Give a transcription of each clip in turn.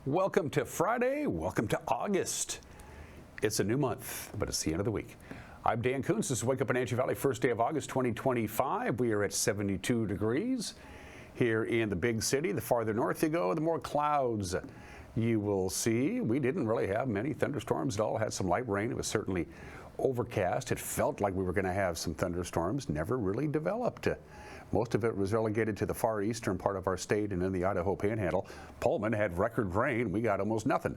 Welcome to Friday. Welcome to August. It's a new month, but it's the end of the week. I'm Dan Coons. This is Wake Up Wenatchee Valley, first day of August 2025. We are at 72 degrees here in the big city. The farther north you go, the more clouds you will see. We didn't really have many thunderstorms at all. Had some light rain. It was certainly overcast. It felt like we were going to have some thunderstorms. Never really developed. Most of it was relegated to the far eastern part of our state and in the Idaho Panhandle. Pullman had record rain. We got almost nothing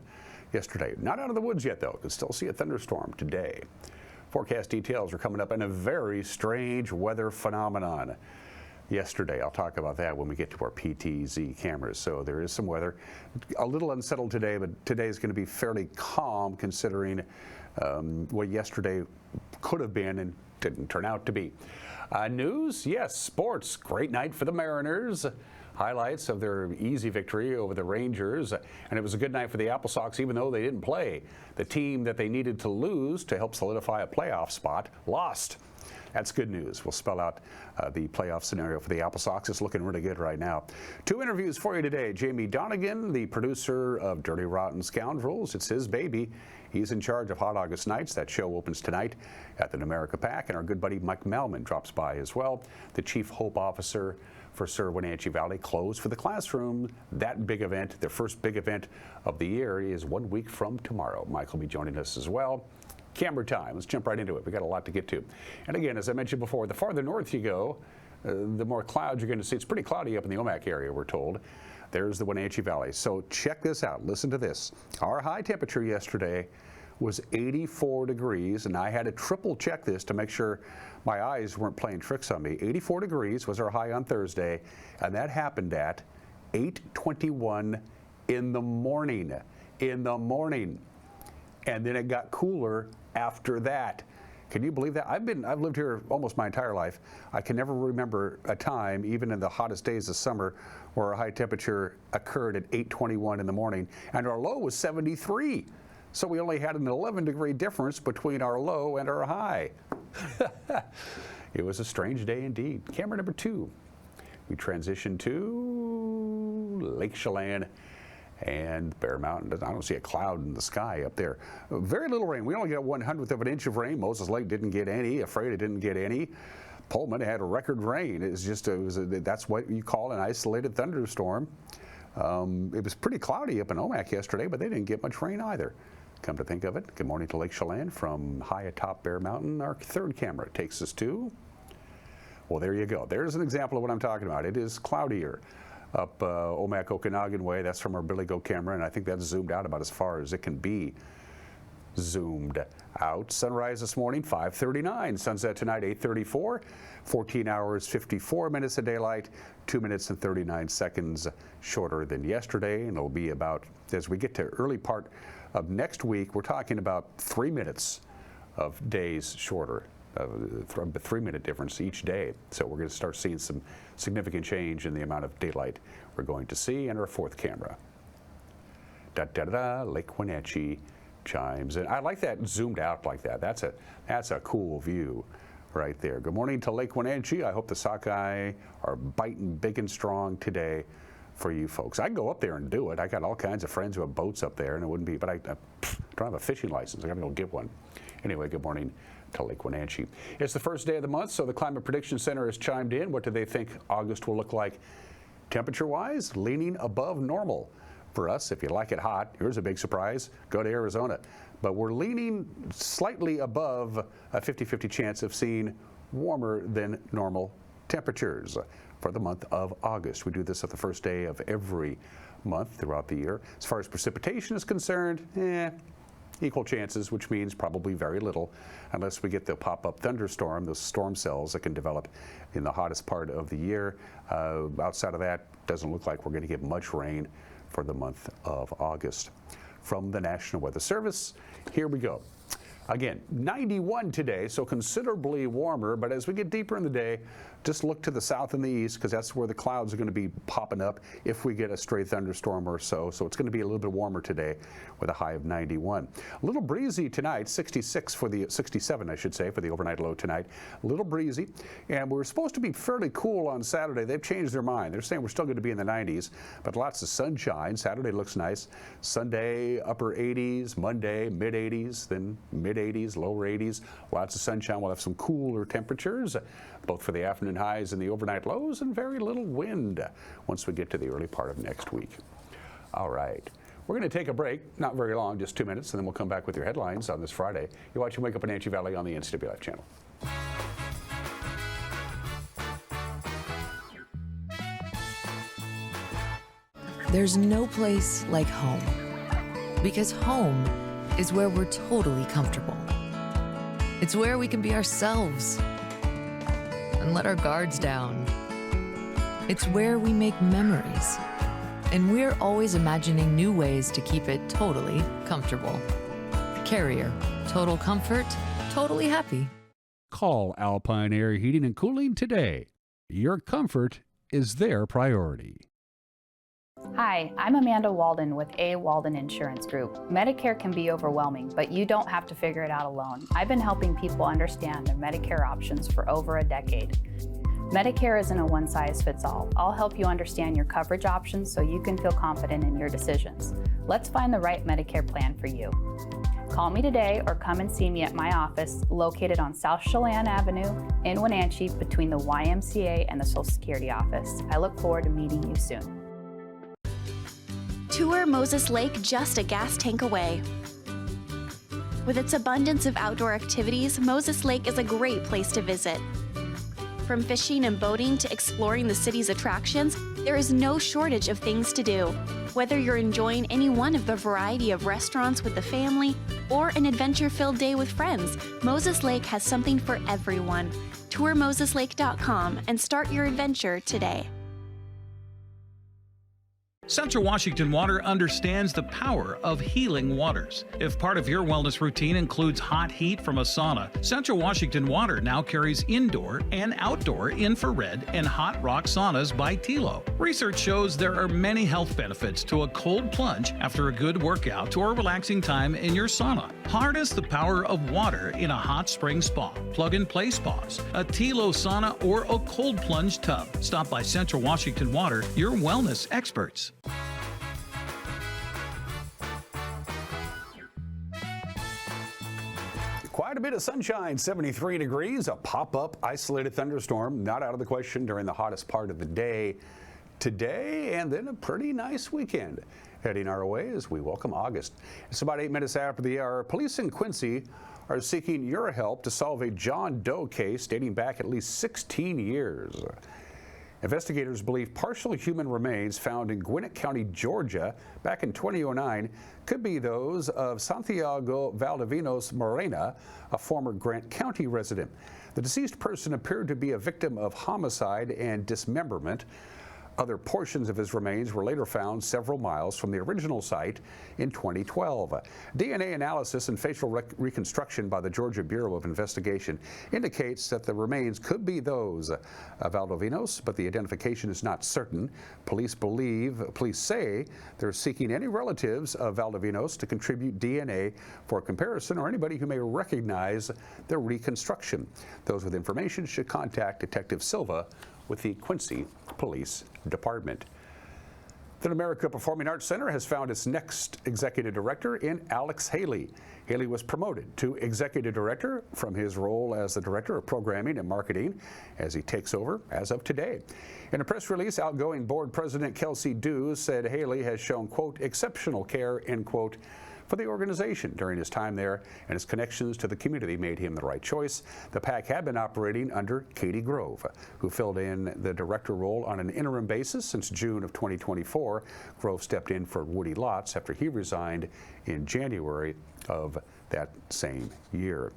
yesterday. Not out of the woods yet, though. Could still see a thunderstorm today. Forecast details are coming up in a very strange weather phenomenon yesterday. I'll talk about that when we get to our PTZ cameras. So there is some weather. A little unsettled today, but today is going to be fairly calm considering what yesterday could have been and didn't turn out to be. News, yes, sports. Great night for the Mariners. Highlights of their easy victory over the Rangers. And it was a good night for the Apple Sox, even though they didn't play. The team that they needed to lose to help solidify a playoff spot lost. That's good news. We'll spell out the playoff scenario for the Apple Sox. It's looking really good right now. Two interviews for you today. Jamie Donegan, the producer of Dirty Rotten Scoundrels. It's his baby. He's in charge of Hot August Nights. That show opens tonight at the Numerica Pack. And our good buddy Mike Melman drops by as well. The Chief Hope Officer for Sir Wenatchee Valley, closed for the classroom. That big event, their first big event of the year, is 1 week from tomorrow. Mike will be joining us as well. Camera time. Let's jump right into it. We got a lot to get to. And again, as I mentioned before, the farther north you go, the more clouds you're going to see. It's pretty cloudy up in the Omak area, we're told. There's the Wenatchee Valley. So check this out. Listen to this. Our high temperature yesterday was 84 degrees, and I had to triple check this to make sure my eyes weren't playing tricks on me. 84 degrees was our high on Thursday, and that happened at 8:21 in the morning. And then it got cooler after that. Can you believe that? I've lived here almost my entire life. I can never remember a time, even in the hottest days of summer, where a high temperature occurred at 8:21 in the morning, and our low was 73. So we only had an 11-degree difference between our low and our high. It was a strange day indeed. Camera number 2. We transition to Lake Chelan and Bear Mountain. I don't see a cloud in the sky up there. Very little rain. We only got 1/100th of an inch of rain. Moses Lake didn't get any. Afraid it didn't get any. Pullman had a record rain. That's what you call an isolated thunderstorm. It was pretty cloudy up in Omak yesterday, but they didn't get much rain either. Come to think of it, good morning to Lake Chelan from high atop Bear Mountain. Our third camera takes us to, well, there you go. There's an example of what I'm talking about. It is cloudier up Omak Okanagan way. That's from our Billy Goat camera, and I think that's zoomed out about as far as it can be zoomed out. Sunrise this morning, 5:39. Sunset tonight, 8:34. 14 hours, 54 minutes of daylight, 2 minutes and 39 seconds shorter than yesterday. And it'll be about, as we get to early part of next week, we're talking about 3 minutes of days shorter. A 3-minute difference each day. So we're going to start seeing some significant change in the amount of daylight we're going to see. And our fourth camera. Lake Wenatchee chimes in. I like that zoomed out like that. That's a cool view right there. Good morning to Lake Wenatchee. I hope the sockeye are biting big and strong today for you folks. I can go up there and do it. I got all kinds of friends who have boats up there, and it wouldn't be, but I don't have a fishing license. I got to go get one. Anyway, good morning to Lake Wenatchee. It's the first day of the month, so the Climate Prediction Center has chimed in. What do they think August will look like temperature-wise? Leaning above normal. For us, if you like it hot, here's a big surprise, go to Arizona. But we're leaning slightly above a 50-50 chance of seeing warmer than normal temperatures for the month of August. We do this at the first day of every month throughout the year. As far as precipitation is concerned, equal chances, which means probably very little, unless we get the pop-up thunderstorm, those storm cells that can develop in the hottest part of the year. Outside of that, doesn't look like we're going to get much rain for the month of August. From the National Weather Service, here we go. Again, 91 today, so considerably warmer, but as we get deeper in the day, just look to the south and the east because that's where the clouds are going to be popping up if we get a stray thunderstorm or so. So it's going to be a little bit warmer today with a high of 91. A little breezy tonight, 67 I should say, for the overnight low tonight. A little breezy, and we're supposed to be fairly cool on Saturday. They've changed their mind. They're saying we're still going to be in the 90s, but lots of sunshine. Saturday looks nice. Sunday, upper 80s. Monday, mid 80s, then mid 80s, lower 80s. Lots of sunshine. We'll have some cooler temperatures, both for the afternoon highs and the overnight lows, and very little wind once we get to the early part of next week. All right. We're going to take a break, not very long, just 2 minutes, and then we'll come back with your headlines on this Friday. You're watching Wake Up Wenatchee Valley on the NCWLIFE channel. There's no place like home, because home is where we're totally comfortable. It's where we can be ourselves and let our guards down. It's where we make memories, and we're always imagining new ways to keep it totally comfortable. Carrier, total comfort, totally happy. Call Alpine Air Heating and Cooling today. Your comfort is their priority. Hi, I'm Amanda Walden with A. Walden Insurance Group. Medicare can be overwhelming, but you don't have to figure it out alone. I've been helping people understand their Medicare options for over a decade. Medicare isn't a one-size-fits-all. I'll help you understand your coverage options so you can feel confident in your decisions. Let's find the right Medicare plan for you. Call me today or come and see me at my office located on South Chelan Avenue in Wenatchee between the YMCA and the Social Security office. I look forward to meeting you soon. Tour Moses Lake just a gas tank away. With its abundance of outdoor activities, Moses Lake is a great place to visit. From fishing and boating to exploring the city's attractions, there is no shortage of things to do. Whether you're enjoying any one of the variety of restaurants with the family or an adventure-filled day with friends, Moses Lake has something for everyone. TourMosesLake.com and start your adventure today. Central Washington Water understands the power of healing waters. If part of your wellness routine includes hot heat from a sauna, Central Washington Water now carries indoor and outdoor infrared and hot rock saunas by Tilo. Research shows there are many health benefits to a cold plunge after a good workout or relaxing time in your sauna. Harness the power of water in a hot spring spa, plug-and-play spas, a Tilo sauna, or a cold plunge tub. Stop by Central Washington Water, your wellness experts. Quite a bit of sunshine, 73 degrees, a pop-up isolated thunderstorm, not out of the question during the hottest part of the day today, and then a pretty nice weekend heading our way as we welcome August. It's about 8 minutes after the hour. Police in Quincy are seeking your help to solve a John Doe case dating back at least 16 years. Investigators believe partial human remains found in Gwinnett County, Georgia, back in 2009 could be those of Santiago Valdivinos Morena, a former Grant County resident. The deceased person appeared to be a victim of homicide and dismemberment. Other portions of his remains were later found several miles from the original site in 2012. DNA analysis and facial reconstruction by the Georgia Bureau of Investigation indicates that the remains could be those of Valdivinos, but the identification is not certain. Police say they're seeking any relatives of Valdivinos to contribute DNA for comparison or anybody who may recognize the reconstruction. Those with information should contact Detective Silva with the Quincy Police Department. The America Performing Arts Center has found its next executive director in Alex Haley. Haley was promoted to executive director from his role as the director of programming and marketing as he takes over as of today. In a press release, outgoing board president Kelsey Dews said Haley has shown, quote, exceptional care, end quote, for the organization during his time there, and his connections to the community made him the right choice. The PAC had been operating under Katie Grove, who filled in the director role on an interim basis since June of 2024. Grove stepped in for Woody Lotz after he resigned in January of that same year.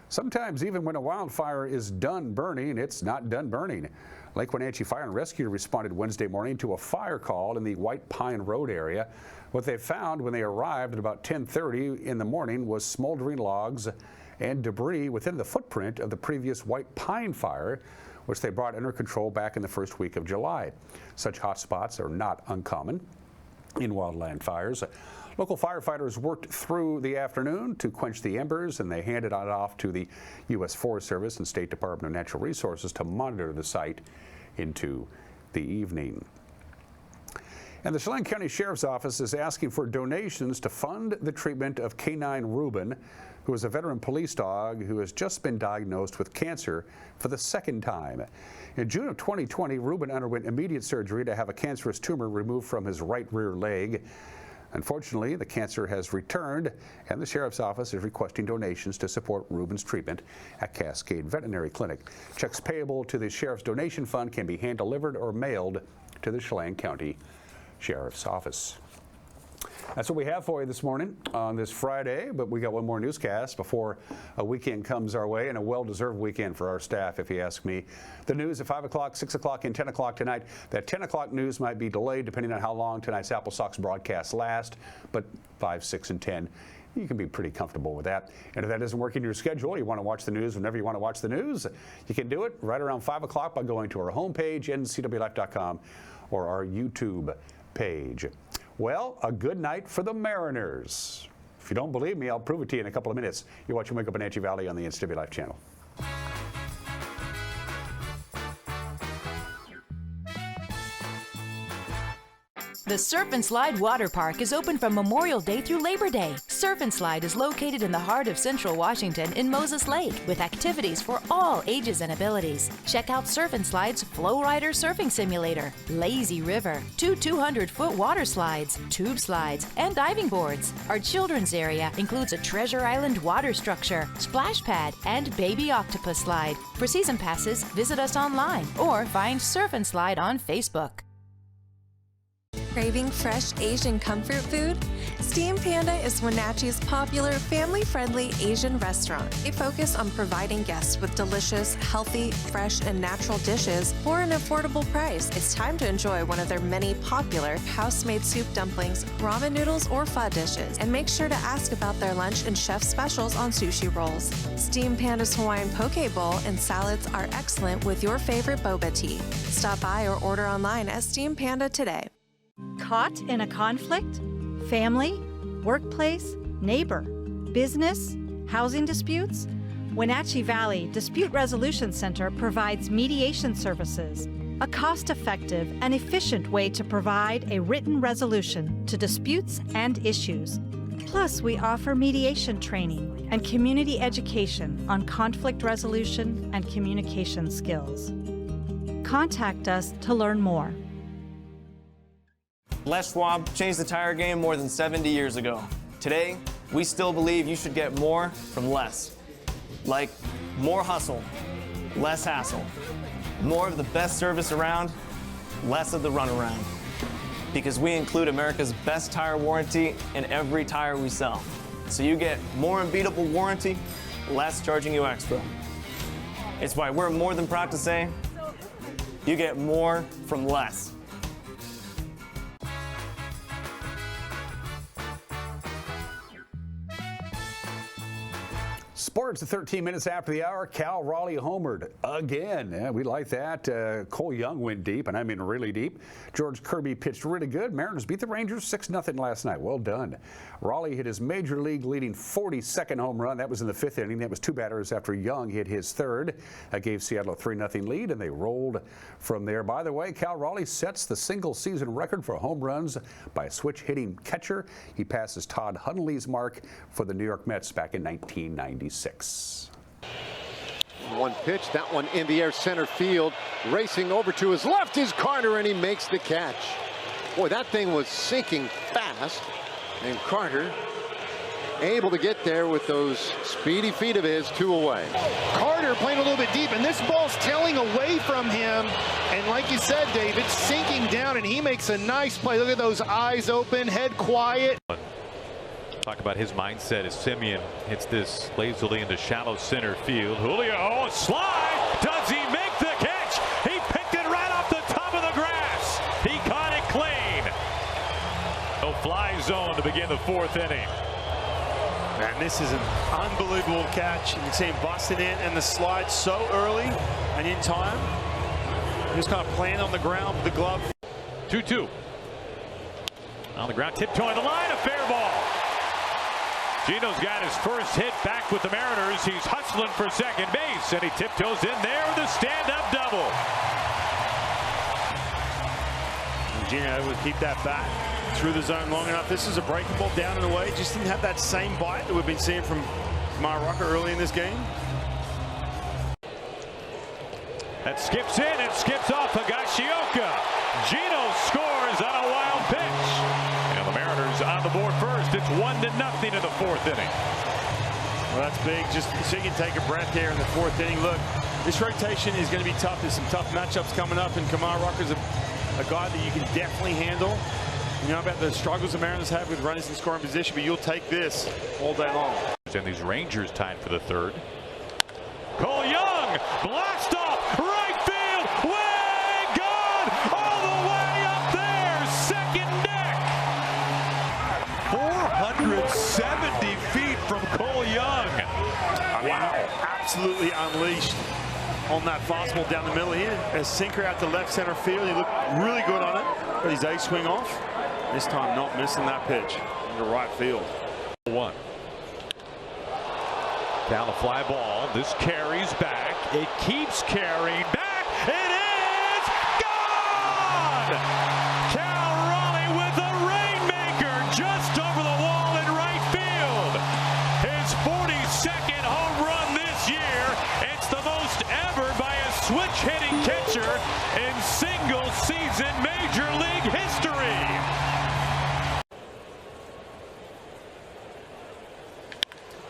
Sometimes even when a wildfire is done burning, it's not done burning. Lake Wenatchee Fire and Rescue responded Wednesday morning to a fire call in the White Pine Road area. What they found when they arrived at about 10:30 in the morning was smoldering logs and debris within the footprint of the previous White Pine fire, which they brought under control back in the first week of July. Such hotspots are not uncommon in wildland fires. Local firefighters worked through the afternoon to quench the embers, and they handed it off to the U.S. Forest Service and State Department of Natural Resources to monitor the site into the evening. And the Chelan County Sheriff's Office is asking for donations to fund the treatment of Canine Reuben, who is a veteran police dog who has just been diagnosed with cancer for the second time. In June of 2020, Reuben underwent immediate surgery to have a cancerous tumor removed from his right rear leg. Unfortunately, the cancer has returned, and the Sheriff's Office is requesting donations to support Reuben's treatment at Cascade Veterinary Clinic. Checks payable to the Sheriff's Donation Fund can be hand-delivered or mailed to the Chelan County Sheriff's Office. That's what we have for you this morning on this Friday, but we got one more newscast before a weekend comes our way, and a well-deserved weekend for our staff, if you ask me. The news at 5 o'clock, 6 o'clock, and 10 o'clock tonight. That 10 o'clock news might be delayed depending on how long tonight's Apple Sox broadcast lasts, but 5, 6, and 10, you can be pretty comfortable with that. And if that doesn't work in your schedule, you want to watch the news whenever you want to watch the news, you can do it right around 5 o'clock by going to our homepage, NCWLIFE.com, or our YouTube page. Well, a good night for the Mariners. If you don't believe me, I'll prove it to you in a couple of minutes. You're watching Wake Up Wenatchee Valley on the NCWLIFE channel. The Surf and Slide Water Park is open from Memorial Day through Labor Day. Surf and Slide is located in the heart of Central Washington in Moses Lake with activities for all ages and abilities. Check out Surf and Slide's Flow Rider Surfing Simulator, Lazy River, 2 200-foot water slides, tube slides, and diving boards. Our children's area includes a Treasure Island water structure, splash pad, and baby octopus slide. For season passes, visit us online or find Surf and Slide on Facebook. Craving fresh Asian comfort food? Steam Panda is Wenatchee's popular family-friendly Asian restaurant. They focus on providing guests with delicious, healthy, fresh, and natural dishes for an affordable price. It's time to enjoy one of their many popular house-made soup dumplings, ramen noodles, or pho dishes. And make sure to ask about their lunch and chef specials on sushi rolls. Steam Panda's Hawaiian poke bowl and salads are excellent with your favorite boba tea. Stop by or order online at Steam Panda today. Caught in a conflict? Family, workplace, neighbor, business, housing disputes? Wenatchee Valley Dispute Resolution Center provides mediation services, a cost-effective and efficient way to provide a written resolution to disputes and issues. Plus, we offer mediation training and community education on conflict resolution and communication skills. Contact us to learn more. Les Schwab changed the tire game more than 70 years ago. Today, we still believe you should get more from less. Like more hustle, less hassle. More of the best service around, less of the runaround. Because we include America's best tire warranty in every tire we sell. So you get more unbeatable warranty, less charging you extra. It's why we're more than proud to say, you get more from less. Sports at 13 minutes after the hour. Cal Raleigh homered again. Yeah, we like that. Cole Young went deep, and I mean really deep. George Kirby pitched really good. Mariners beat the Rangers 6-0 last night. Well done. Raleigh hit his major league leading 42nd home run. That was in the 5th inning. That was 2 batters after Young hit his 3rd. That gave Seattle a 3-0 lead, and they rolled from there. By the way, Cal Raleigh sets the single-season record for home runs by a switch-hitting catcher. He passes Todd Hundley's mark for the New York Mets back in 1996. One pitch, that one in the air, center field. Racing over to his left is Carter, and he makes the catch. Boy, that thing was sinking fast, and Carter able to get there with those speedy feet of his, 2 away. Carter playing a little bit deep, and this ball's tailing away from him. And like you said, David, sinking down, and he makes a nice play. Look at those eyes open, head quiet. Talk about his mindset as Simeon hits this lazily into shallow center field. Julio, slide! Does he make the catch? He picked it right off the top of the grass. He caught it clean. No fly zone to begin the 4th inning. Man, this is an unbelievable catch. You can see him busting in and the slide so early and in time. Just kind of playing on the ground with the glove. 2-2. On the ground, tiptoeing the line, a fair ball. Gino's got his first hit back with the Mariners. He's hustling for second base, and he tiptoes in there with a stand-up double. And Gino able to keep that bat through the zone long enough. This is a breaking ball down and away. Just didn't have that same bite that we've been seeing from Kamara Rocker early in this game. That skips in and skips off Higashioka. Gino scores on a wild pitch. And the Mariners on the board first. It's 1-0 in the fourth inning. Well, that's big. Just so you can take a breath here in the fourth inning. Look, this rotation is going to be tough. There's some tough matchups coming up, and Kamara Rocker's a guy that you can definitely handle. You know about the struggles the Mariners have with runners in scoring position, but you'll take this all day long. And these Rangers tied for the third. Cole Young, blast off, right field, way gone, all the way up there, second deck. 470 feet from Cole Young. Wow, absolutely unleashed on that fastball down the middle here. A sinker out to left center field. He looked really good on it, but his A swing off. This time not missing that pitch into right field. 1. Down the fly ball. This carries back. It keeps carrying back. It is gone! Cal Raleigh with a rainmaker just over the wall in right field. His 42nd home run this year. It's the most ever by a switch-hitting catcher in single-season Major League history.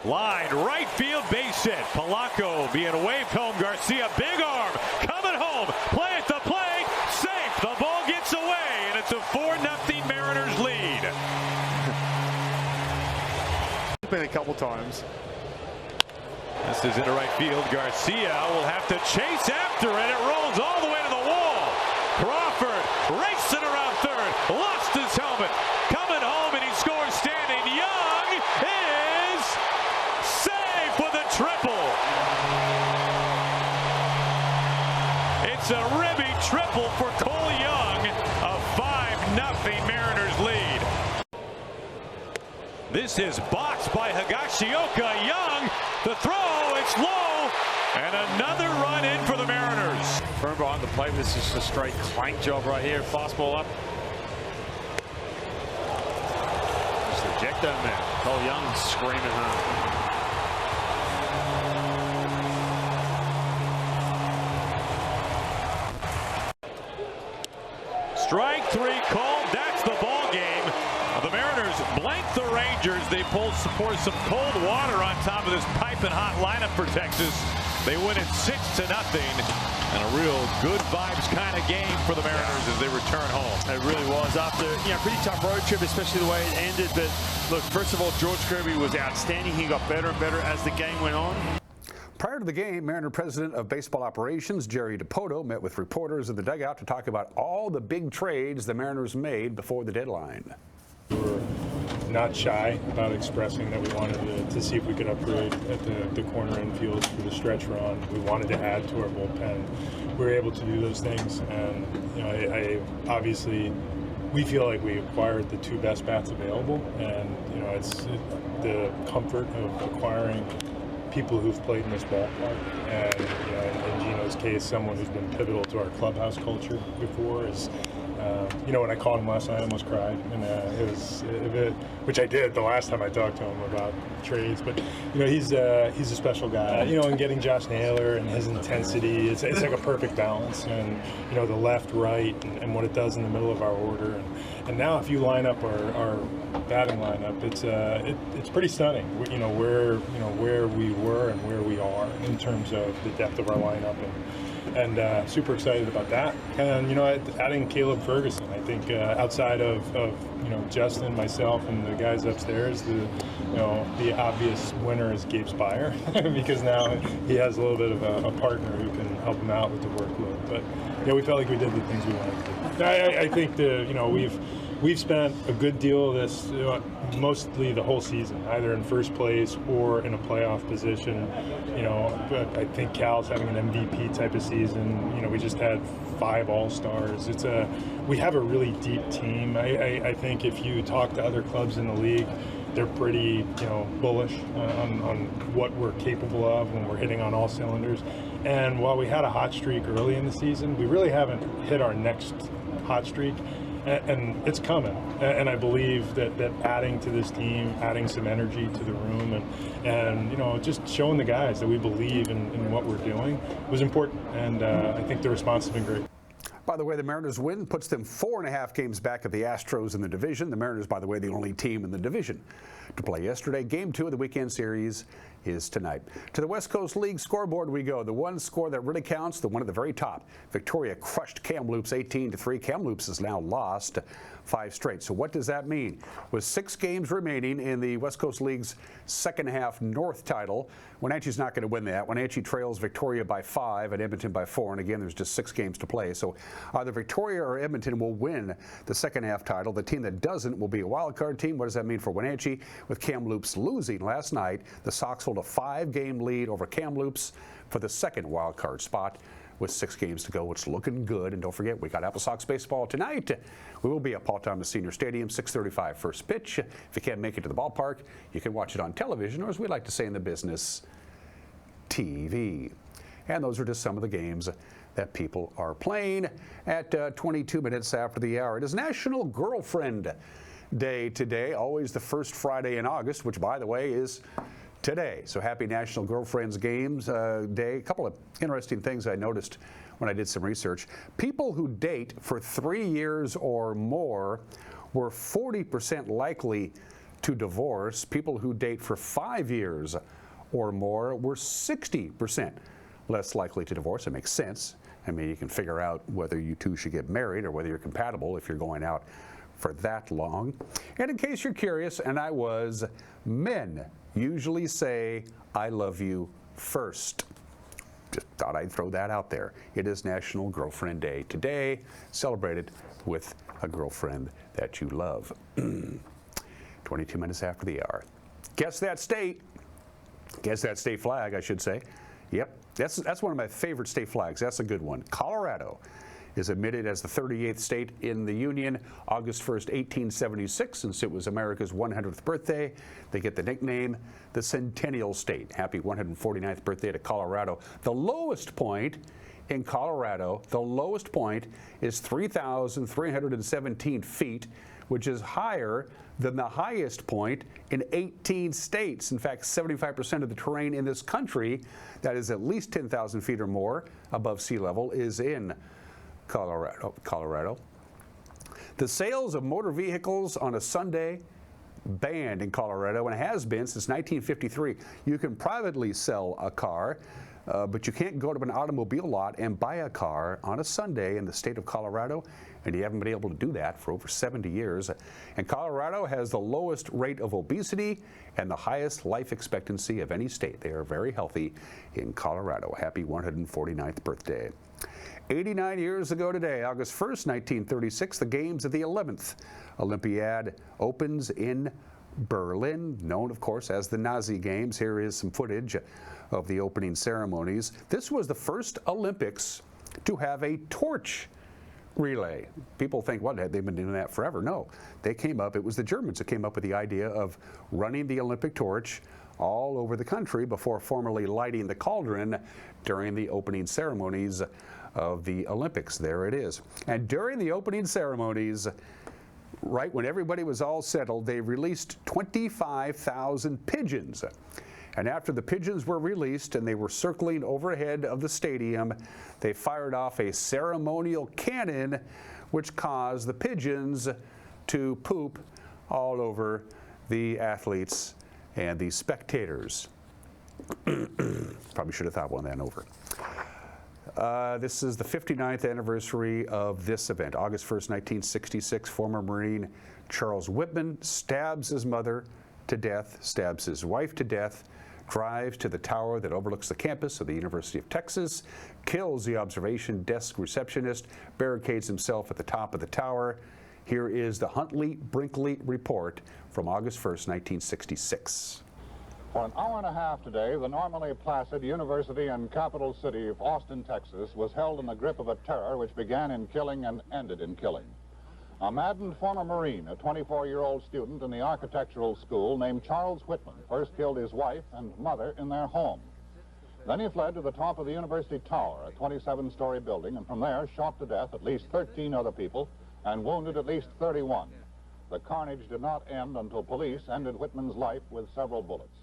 Line, right field, base hit. Polanco being waved home. Garcia, big arm, coming home. Play at the plate, safe. The ball gets away, and it's a 4-0 Mariners lead. It's been a couple times. This is into right field. Garcia will have to chase after it. It rolls all the way to the wall. Crawford racing around third. Lost his helmet. Coming home, and he scores standing. Young is safe with a triple. It's a ribby triple for Cole Young. A 5-0 Mariners lead. This is boxed by Higashioka. Young, the throw, it's low, and another run in for the Mariners. Firm behind the plate. This is just a straight clank job right here. Fastball up. Just eject that man. Cole Young screaming home. Strike 3 called. That's the ball game. The Mariners blank the Rangers. They pour some cold water on top of this piping hot lineup for Texas. They win it 6-0, and a real good vibes kind of game for the Mariners as they return home. It really was after pretty tough road trip, especially the way it ended. But look, first of all, George Kirby was outstanding. He got better and better as the game went on. Prior to the game, Mariner President of Baseball Operations, Jerry DiPoto, met with reporters in the dugout to talk about all the big trades the Mariners made before the deadline. We were not shy about expressing that we wanted to see if we could upgrade at the corner infield for the stretch run. We wanted to add to our bullpen. We were able to do those things, and I obviously we feel like we acquired the 2 best bats available, and it's the comfort of acquiring people who've played in this ballpark, and in Gino's case, someone who's been pivotal to our clubhouse culture before is. When I called him last night, I almost cried, and it was which I did the last time I talked to him about trades. But he's a special guy. And getting Josh Naylor and his intensity, it's like a perfect balance. And the left, right, and what it does in the middle of our order. And now, if you line up our batting lineup, it's pretty stunning. Where we were and where we are in terms of the depth of our lineup. And super excited about that. And adding Caleb Ferguson, I think outside of Justin, myself, and the guys upstairs, the obvious winner is Gabe Spire because now he has a little bit of a partner who can help him out with the workload. But we felt like we did the things we wanted to do. I think we've spent a good deal of this, mostly the whole season, either in first place or in a playoff position. I think Cal's having an MVP type of season. We just had 5 All-Stars. We have a really deep team. I think if you talk to other clubs in the league, they're pretty, bullish on what we're capable of when we're hitting on all cylinders. And while we had a hot streak early in the season, we really haven't hit our next hot streak, and it's coming. And I believe that adding to this team, adding some energy to the room, and just showing the guys that we believe in what we're doing was important. And I think the response has been great. By the way, the Mariners' win puts them 4.5 games back of the Astros in the division. The Mariners, by the way, the only team in the division to play yesterday. Game 2 of the weekend series is tonight. To the West Coast League scoreboard we go. The one score that really counts, the one at the very top. Victoria crushed Kamloops 18-3. Kamloops has now lost 5 straight. So what does that mean? With 6 games remaining in the West Coast League's second half North title, Wenatchee's not going to win that. Wenatchee trails Victoria by 5 and Edmonton by 4. And again, there's just 6 games to play. So either Victoria or Edmonton will win the second half title. The team that doesn't will be a wild card team. What does that mean for Wenatchee? With Kamloops losing last night, the Sox hold a 5-game lead over Kamloops for the second wild card spot with 6 games to go. It's looking good. And don't forget, we got Apple Sox baseball tonight. We will be at Paul Thomas Senior Stadium, 6:35 first pitch. If you can't make it to the ballpark, you can watch it on television, or as we like to say in the business, TV. And those are just some of the games that people are playing at 22 minutes after the hour. It is National Girlfriend Day today, always the first Friday in August, which, by the way, is today. So happy National Girlfriends Games Day. A couple of interesting things I noticed when I did some research. People who date for 3 years or more were 40% likely to divorce. People who date for 5 years or more were 60% less likely to divorce. It makes sense. I mean, you can figure out whether you two should get married or whether you're compatible if you're going out for that long. And in case you're curious, and I was, men usually say, "I love you" first. Just thought I'd throw that out there. It is National Girlfriend Day today, celebrated with a girlfriend that you love. 22 minutes after the hour. Guess that state. Guess that state flag, I should say. Yep, that's one of my favorite state flags. That's a good one. Colorado is admitted as the 38th state in the Union August 1st, 1876. Since it was America's 100th birthday, they get the nickname the Centennial State. Happy 149th birthday to Colorado. The lowest point in Colorado, the lowest point is 3,317 feet, which is higher than the highest point in 18 states. In fact, 75% of the terrain in this country that is at least 10,000 feet or more above sea level is in Colorado. The sales of motor vehicles on a Sunday banned in Colorado, and it has been since 1953. You can privately sell a car, but you can't go to an automobile lot and buy a car on a Sunday in the state of Colorado, and you haven't been able to do that for over 70 years. And Colorado has the lowest rate of obesity and the highest life expectancy of any state. They are very healthy in Colorado. Happy 149th birthday. 89 years ago today, August 1st, 1936, the games of the 11th Olympiad opens in Berlin, known, of course, as the Nazi Games. Here is some footage of the opening ceremonies. This was the first Olympics to have a torch relay. People think, what, had they been doing that forever? No, they came up, it was the Germans that came up with the idea of running the Olympic torch all over the country before formally lighting the cauldron during the opening ceremonies of the Olympics. There it is. And during the opening ceremonies, right when everybody was all settled, they released 25,000 pigeons. And after the pigeons were released and they were circling overhead of the stadium, they fired off a ceremonial cannon which caused the pigeons to poop all over the athletes and the spectators. Probably should have thought one then over. This is the 59th anniversary of this event. August 1st, 1966, former Marine Charles Whitman stabs his mother to death, stabs his wife to death, drives to the tower that overlooks the campus of the University of Texas, kills the observation desk receptionist, barricades himself at the top of the tower, Here is the Huntley-Brinkley report from August 1st, 1966. For an hour and a half today, the normally placid university and capital city of Austin, Texas, was held in the grip of a terror which began in killing and ended in killing. A maddened former Marine, a 24-year-old student in the architectural school named Charles Whitman, first killed his wife and mother in their home. Then he fled to the top of the university tower, a 27-story building, and from there shot to death at least 13 other people and wounded at least 31. The carnage did not end until police ended Whitman's life with several bullets.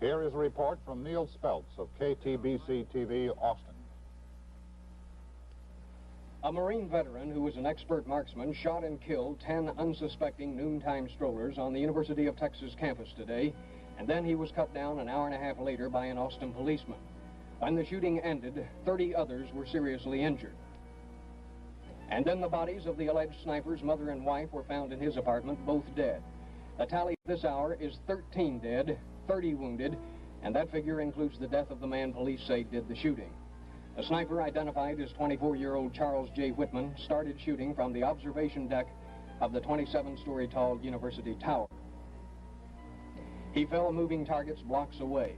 Here is a report from Neil Speltz of KTBC-TV, Austin. A Marine veteran who was an expert marksman shot and killed 10 unsuspecting noontime strollers on the University of Texas campus today, and then he was cut down an hour and a half later by an Austin policeman. When the shooting ended, 30 others were seriously injured. And then the bodies of the alleged sniper's mother and wife were found in his apartment, both dead. The tally this hour is 13 dead, 30 wounded, and that figure includes the death of the man police say did the shooting. The sniper, identified as 24-year-old Charles J. Whitman, started shooting from the observation deck of the 27-story tall University Tower. He fell moving targets blocks away.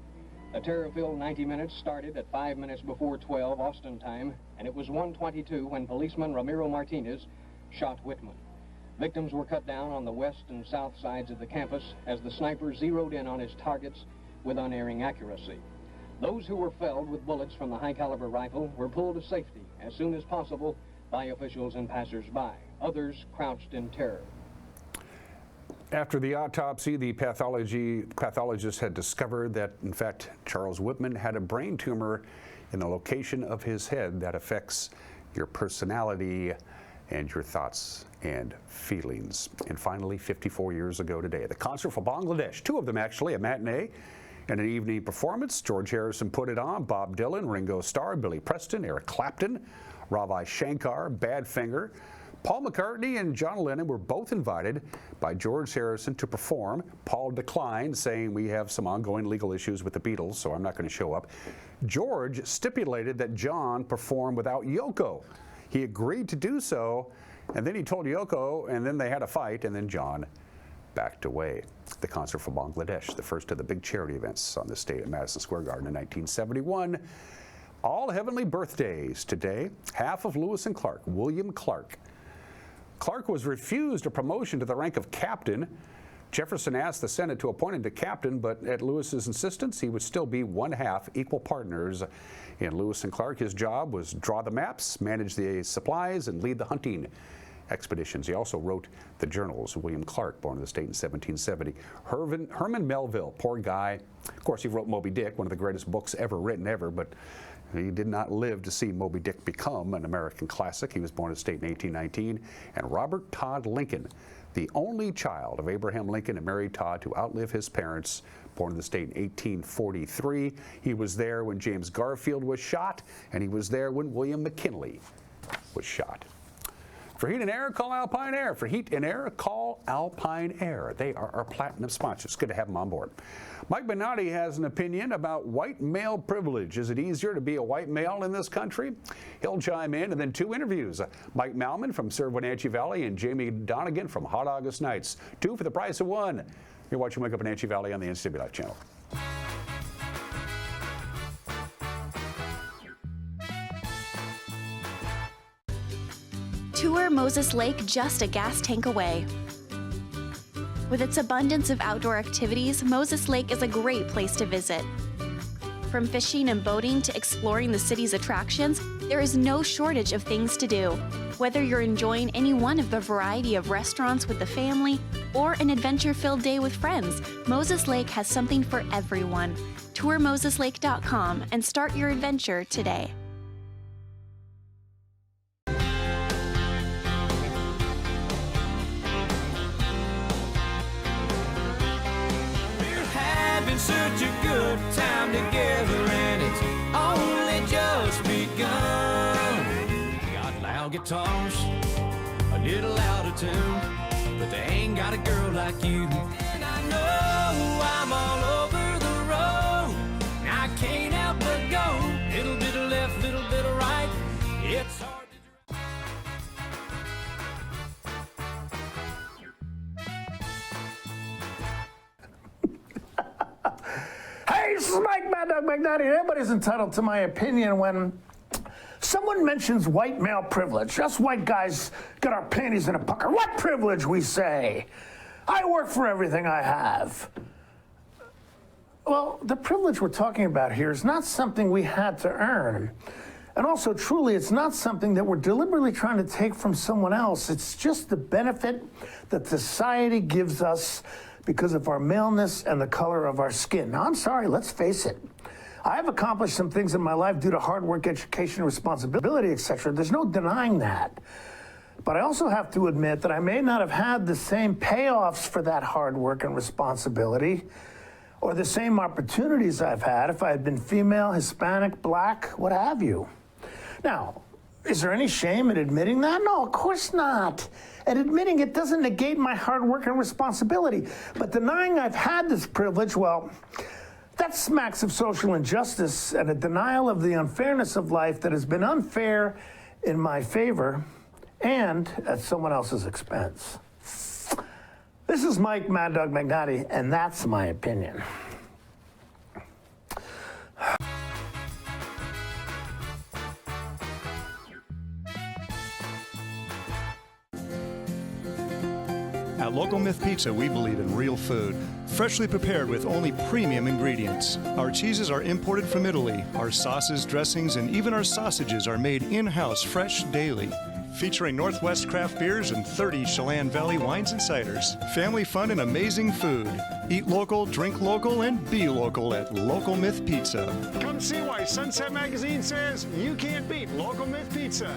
The terror-filled 90 minutes started at 5 minutes before 12 Austin time, and it was 1:22 when policeman Ramiro Martinez shot Whitman. Victims were cut down on the west and south sides of the campus as the sniper zeroed in on his targets with unerring accuracy. Those who were felled with bullets from the high-caliber rifle were pulled to safety as soon as possible by officials and passers-by. Others crouched in terror. After the autopsy, the pathologist had discovered that, in fact, Charles Whitman had a brain tumor in the location of his head that affects your personality and your thoughts and feelings. And finally, 54 years ago today, the concert for Bangladesh, two of them actually, a matinee and an evening performance. George Harrison put it on. Bob Dylan, Ringo Starr, Billy Preston, Eric Clapton, Ravi Shankar, Badfinger, Paul McCartney and John Lennon were both invited by George Harrison to perform. Paul declined, saying, "We have some ongoing legal issues with the Beatles, so I'm not going to show up." George stipulated that John perform without Yoko. He agreed to do so, and then he told Yoko, and then they had a fight, and then John backed away. The concert for Bangladesh, the first of the big charity events on the stage at Madison Square Garden in 1971. All heavenly birthdays today. Half of Lewis and Clark, William Clark. Clark was refused a promotion to the rank of captain. Jefferson asked the Senate to appoint him to captain, but at Lewis's insistence, he would still be one-half equal partners in Lewis and Clark. His job was draw the maps, manage the supplies, and lead the hunting expeditions. He also wrote the journals. William Clark, born in the state in 1770. Herman Melville, poor guy. Of course, he wrote Moby Dick, one of the greatest books ever written ever, but he did not live to see Moby Dick become an American classic. He was born in the state in 1819. And Robert Todd Lincoln, the only child of Abraham Lincoln and Mary Todd to outlive his parents, born in the state in 1843. He was there when James Garfield was shot, and he was there when William McKinley was shot. For heat and air, call Alpine Air. For heat and air, call Alpine Air. They are our platinum sponsors. Good to have them on board. Mike Minotti has an opinion about white male privilege. Is it easier to be a white male in this country? He'll chime in, and then two interviews. Mike Malman from Serve Wenatchee Valley and Jamie Donegan from Hot August Nights. Two for the price of one. You're watching Wake Up Wenatchee Valley on the NCWLIFE channel. Tour Moses Lake just a gas tank away. With its abundance of outdoor activities, Moses Lake is a great place to visit. From fishing and boating to exploring the city's attractions, there is no shortage of things to do. Whether you're enjoying any one of the variety of restaurants with the family or an adventure-filled day with friends, Moses Lake has something for everyone. Tour moseslake.com and start your adventure today. Such a good time together, and it's only just begun. Got loud guitars, a little out of tune, but they ain't got a girl like you. And I know I'm all over the road, I can't help but go. Little bit of left, little bit of right, it's hard to Hey, this is Mike Mad Dog McNally. Everybody's entitled to my opinion when someone mentions white male privilege. Us white guys got our panties in a pucker. What privilege, we say? I work for everything I have. Well, the privilege we're talking about here is not something we had to earn. And also, truly, it's not something that we're deliberately trying to take from someone else. It's just the benefit that society gives us because of our maleness and the color of our skin. Now, I'm sorry, let's face it. I have accomplished some things in my life due to hard work, education, responsibility, etc. There's no denying that. But I also have to admit that I may not have had the same payoffs for that hard work and responsibility or the same opportunities I've had if I had been female, Hispanic, black, what have you. Now, is there any shame in admitting that? No, of course not. And admitting it doesn't negate my hard work and responsibility. But denying I've had this privilege, well, that smacks of social injustice and a denial of the unfairness of life that has been unfair in my favor and at someone else's expense. This is Mike Mad Dog McNally, and that's my opinion. At Local Myth Pizza, we believe in real food, freshly prepared with only premium ingredients. Our cheeses are imported from Italy. Our sauces, dressings, and even our sausages are made in-house fresh daily. Featuring Northwest craft beers and 30 Chelan Valley wines and ciders. Family fun and amazing food. Eat local, drink local, and be local at Local Myth Pizza. Come see why Sunset Magazine says you can't beat Local Myth Pizza.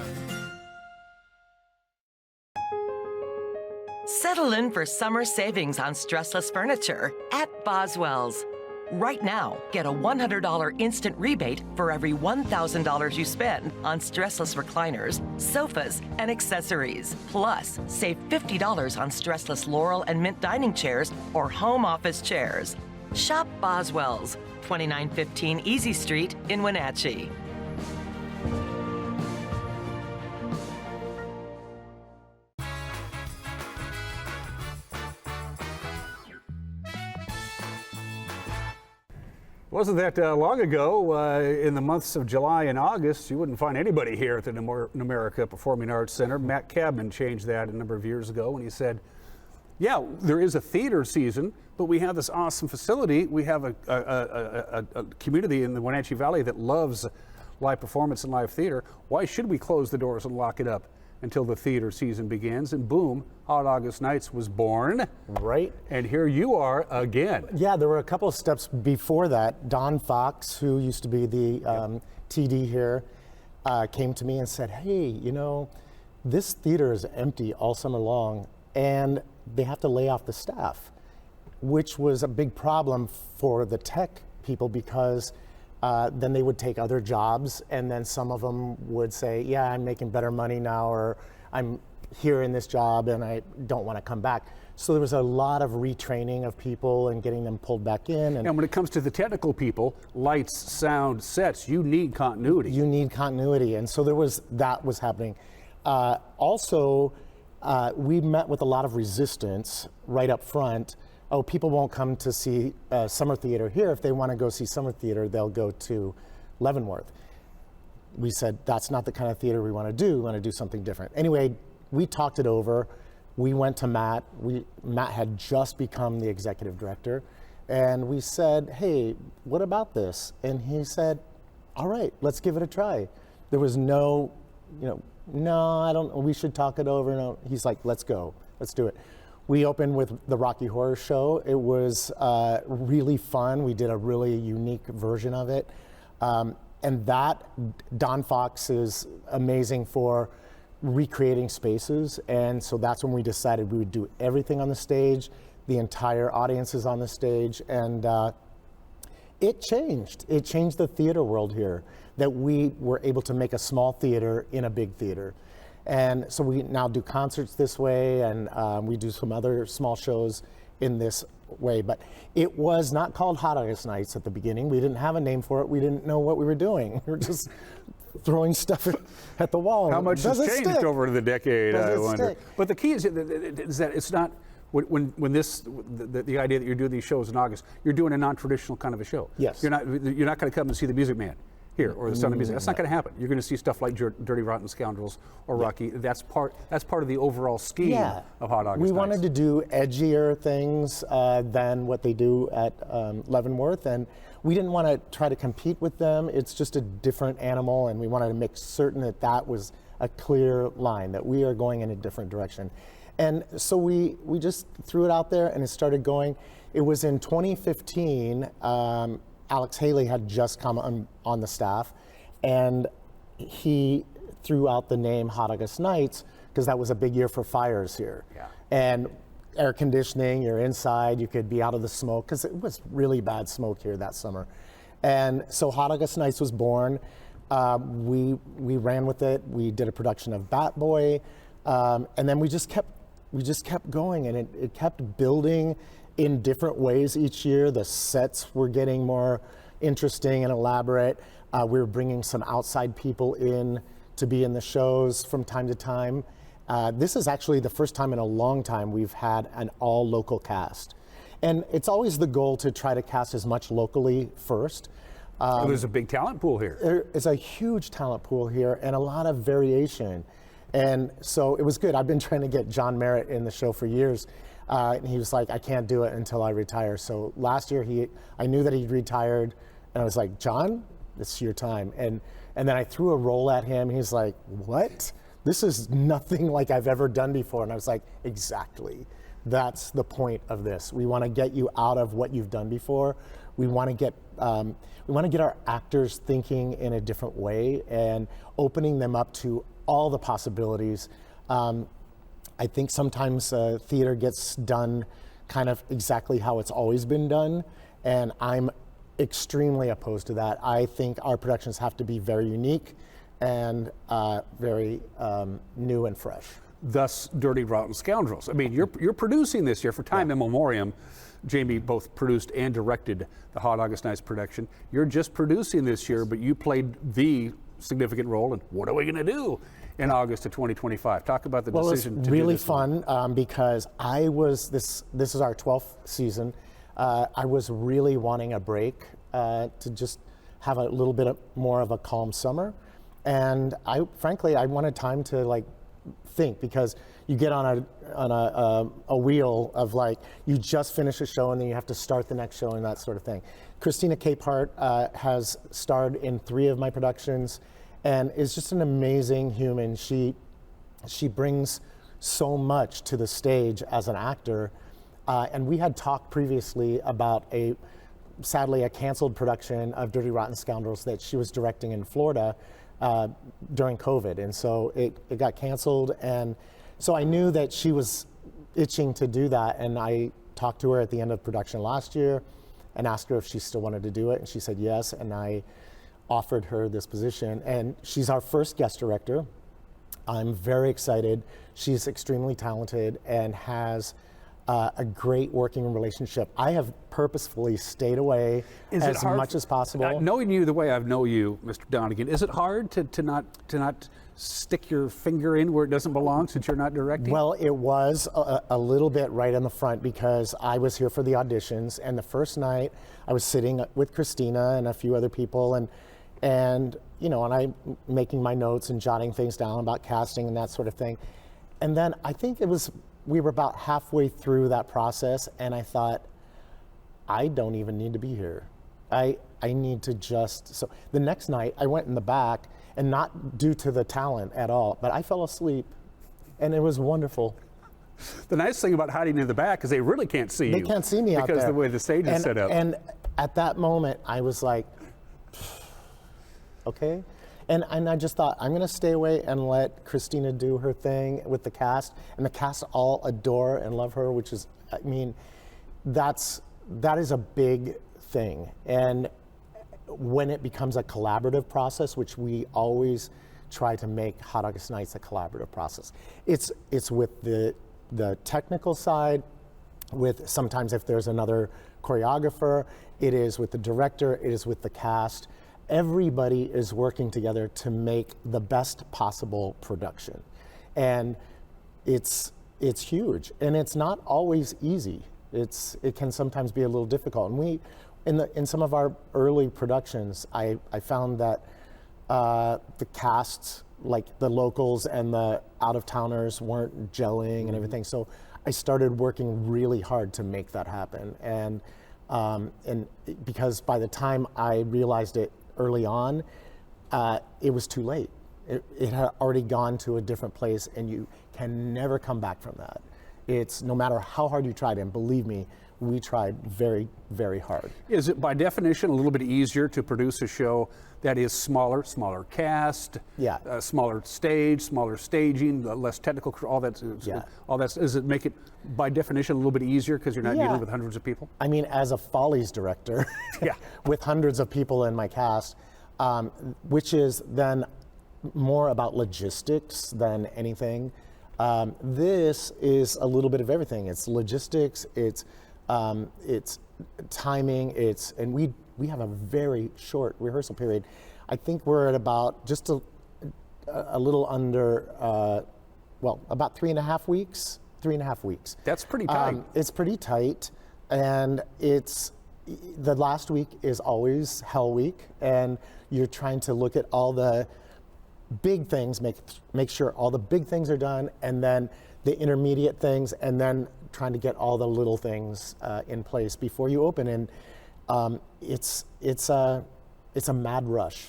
Settle in for summer savings on stressless furniture at Boswell's. Right now, get a $100 instant rebate for every $1,000 you spend on stressless recliners, sofas, and accessories. Plus, save $50 on stressless Laurel and Mint dining chairs or home office chairs. Shop Boswell's, 2915 Easy Street in Wenatchee. Wasn't that long ago, in the months of July and August, you wouldn't find anybody here at the Numerica Performing Arts Center. Matt Cabman changed that a number of years ago when he said, yeah, there is a theater season, but we have this awesome facility. We have a community in the Wenatchee Valley that loves live performance and live theater. Why should we close the doors and lock it up until the theater season begins? And boom, Hot August Nights was born. Right. And here you are again. Yeah, there were a couple of steps before that. Don Fox, who used to be the TD here, came to me and said, hey, you know, this theater is empty all summer long and they have to lay off the staff, which was a big problem for the tech people because then they would take other jobs, and then some of them would say, yeah, I'm making better money now, or I'm here in this job and I don't want to come back. So there was a lot of retraining of people and getting them pulled back in. And when it comes to the technical people, lights, sound, sets, you need continuity. You need continuity, and so that was happening. Also, we met with a lot of resistance right up front. Oh, people won't come to see summer theater here. If they want to go see summer theater, they'll go to Leavenworth. We said, that's not the kind of theater we want to do. We want to do something different. Anyway, we talked it over. We went to Matt. Matt had just become the executive director. And we said, hey, what about this? And he said, all right, let's give it a try. There was no, no, I don't, we should talk it over. No. He's like, let's go. Let's do it. We opened with the Rocky Horror Show. It was really fun. We did a really unique version of it. And that, Don Fox is amazing for recreating spaces. And so that's when we decided we would do everything on the stage. The entire audience is on the stage. And it changed. It changed the theater world here, that we were able to make a small theater in a big theater. And so we now do concerts this way, and we do some other small shows in this way. But it was not called Hot August Nights at the beginning. We didn't have a name for it. We didn't know what we were doing. We were just throwing stuff at the wall. How much has changed over the decade, I wonder. Stick? But the key is that it's not when the idea that you're doing these shows in August, you're doing a non-traditional kind of a show. Yes. You're not going to come and see the Music Man here or the Sound of Music. That's not going to happen. You're going to see stuff like Dirty Rotten Scoundrels or Rocky. That's part of the overall scheme of Hot August We Nights. wanted to do edgier things than what they do at Leavenworth, and we didn't want to try to compete with them. It's just a different animal, and we wanted to make certain that that was a clear line, that we are going in a different direction. And so we just threw it out there, and it started going. It was in 2015. Alex Haley had just come on the staff, and he threw out the name Hot August Nights because that was a big year for fires here. Yeah. And air conditioning, you're inside, you could be out of the smoke because it was really bad smoke here that summer. And so Hot August Nights was born. We ran with it. We did a production of Bat Boy, and then we just kept going, and it kept building in different ways each year. The sets were getting more interesting and elaborate. We were bringing some outside people in to be in the shows from time to time. This is actually the first time in a long time we've had an all local cast. And it's always the goal to try to cast as much locally first. There's a big talent pool here. There is a huge talent pool here and a lot of variation. And so it was good. I've been trying to get John Merritt in the show for years. And he was like, I can't do it until I retire. So last year I knew that he'd retired, and I was like, John, it's your time. And then I threw a role at him. He's like, what? This is nothing like I've ever done before. And I was like, exactly. That's the point of this. We want to get you out of what you've done before. We want to get our actors thinking in a different way and opening them up to all the possibilities. I think sometimes theater gets done kind of exactly how it's always been done, and I'm extremely opposed to that. I think our productions have to be very unique and very new and fresh. Thus, Dirty Rotten Scoundrels. I mean, you're producing this year for time immemorial. Jamie both produced and directed the Hot August Nights production. You're just producing this year, but you played the significant role in what are we going to do in August of 2025? Talk about the decision to do this. Well, it's really fun because this is our 12th season. I was really wanting a break to just have a little bit more of a calm summer. And frankly, I wanted time to think, because you get on a wheel of you just finish a show and then you have to start the next show and that sort of thing. Christina Capehart has starred in 3 of my productions and is just an amazing human. She brings so much to the stage as an actor. And we had talked previously about sadly a canceled production of Dirty Rotten Scoundrels that she was directing in Florida during COVID. And so it got canceled. And so I knew that she was itching to do that. And I talked to her at the end of production last year and asked her if she still wanted to do it. And she said yes. And I offered her this position. And she's our first guest director. I'm very excited. She's extremely talented and has a great working relationship. I have purposefully stayed away as much as possible. Knowing you the way I know you, Mr. Donegan, is it hard to not stick your finger in where it doesn't belong since you're not directing? Well, it was a little bit right on the front because I was here for the auditions, and the first night I was sitting with Christina and a few other people, and I'm making my notes and jotting things down about casting and that sort of thing. And then I think we were about halfway through that process, and I thought, I don't even need to be here. I need to so the next night I went in the back, and not due to the talent at all, but I fell asleep, and it was wonderful. The nice thing about hiding in the back is they really can't see you. They can't see me out there. Because the way the stage is set up. And at that moment, I was like, okay. And I just thought, I'm going to stay away and let Christina do her thing with the cast. And the cast all adore and love her, which is, that is a big thing. And when it becomes a collaborative process, which we always try to make Hot August Nights a collaborative process. It's with the technical side, with sometimes if there's another choreographer, it is with the director, it is with the cast. Everybody is working together to make the best possible production. And it's it's huge, and it's not always easy. It can sometimes be a little difficult. And in some of our early productions, I found that the casts, like the locals and the out-of-towners, weren't gelling and everything. So I started working really hard to make that happen. And because by the time I realized it early on, it was too late. It had already gone to a different place, and you can never come back from that. It's no matter how hard you tried, and believe me, we tried very, very hard. Is it by definition a little bit easier to produce a show that is smaller cast, smaller stage, smaller staging, less technical, all that? Does it make it by definition a little bit easier because you're not dealing with hundreds of people? I mean, as a Follies director, with hundreds of people in my cast, which is then more about logistics than anything. This is a little bit of everything. It's logistics, it's timing, and we have a very short rehearsal period. I think we're at about just a little under, about 3.5 weeks. 3.5 weeks. That's pretty tight. It's pretty tight, and the last week is always Hell Week, and you're trying to look at all the big things, make sure all the big things are done, and then the intermediate things, and then trying to get all the little things in place before you open. And it's a mad rush.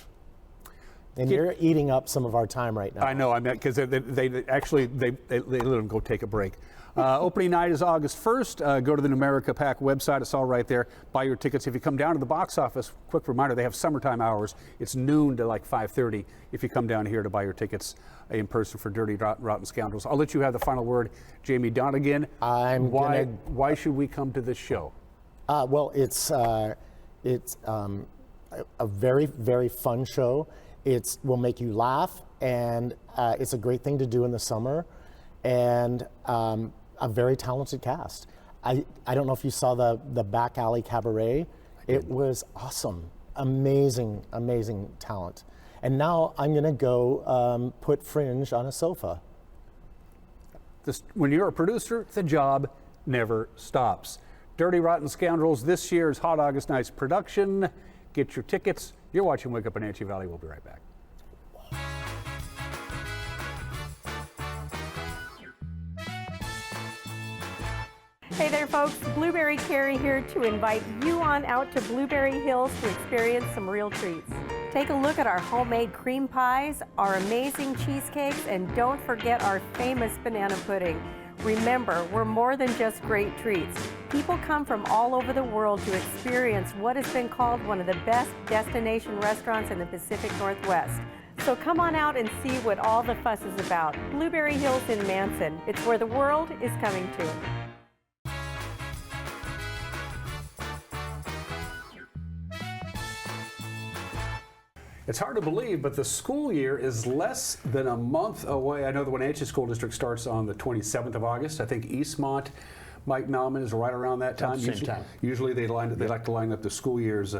And you're eating up some of our time right now. I know, because they let them go take a break. Opening night is August 1st. Go to the Numerica PAC website. It's all right there. Buy your tickets. If you come down to the box office, quick reminder, they have summertime hours. It's noon to like 5:30 if you come down here to buy your tickets in person for Dirty Rotten Scoundrels. I'll let you have the final word, Jamie Donegan. Why should we come to this show? Well, it's a very, very fun show. It will make you laugh, and it's a great thing to do in the summer, and a very talented cast. I don't know if you saw the Back Alley Cabaret. It was awesome. Amazing, amazing talent. And now I'm going to go put Fringe on a sofa. When you're a producer, the job never stops. Dirty Rotten Scoundrels, this year's Hot August Nights production. Get your tickets. You're watching Wake Up Wenatchee Valley. We'll be right back. Hey there, folks. Blueberry Carrie here to invite you on out to Blueberry Hills to experience some real treats. Take a look at our homemade cream pies, our amazing cheesecakes, and don't forget our famous banana pudding. Remember, we're more than just great treats. People come from all over the world to experience what has been called one of the best destination restaurants in the Pacific Northwest. So come on out and see what all the fuss is about. Blueberry Hills in Manson. It's where the world is coming to. It's hard to believe, but the school year is less than a month away. I know the Wenatchee School District starts on the 27th of August. I think Eastmont, Mike Nauman, is right around that time. Same time. Usually they like to line up the school years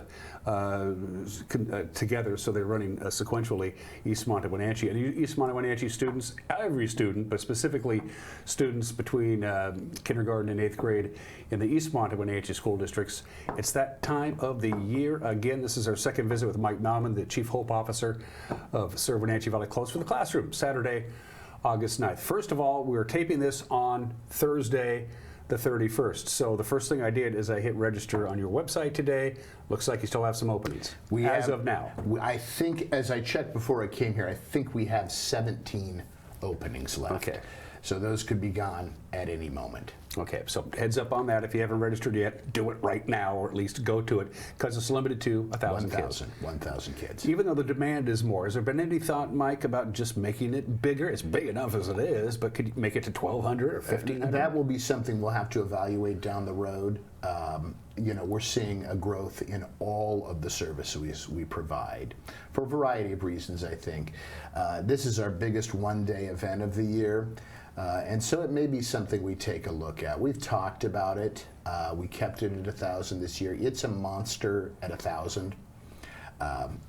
together, so they're running sequentially, Eastmont and Wenatchee. And Eastmont and Wenatchee students, every student, but specifically students between kindergarten and 8th grade in the Eastmont and Wenatchee school districts, it's that time of the year. Again, this is our second visit with Mike Nauman, the Chief Hope Officer of Serve Wenatchee Valley Close for the Classroom, Saturday, August 9th. First of all, we're taping this on Thursday, the 31st. So the first thing I did is I hit register on your website today. Looks like you still have some openings as of now. I think, as I checked before I came here, I think we have 17 openings left. Okay. So those could be gone at any moment. Okay, so heads up on that. If you haven't registered yet, do it right now, or at least go to it, because it's limited to 1,000 kids. 1,000 kids. Even though the demand is more, has there been any thought, Mike, about just making it bigger? It's big enough as it is, but could you make it to 1,200 or 1,500? That will be something we'll have to evaluate down the road. You know, we're seeing a growth in all of the services we provide for a variety of reasons, I think. This is our biggest one-day event of the year. And so it may be something we take a look at. We've talked about it. We kept it at 1,000 this year. It's a monster at 1,000.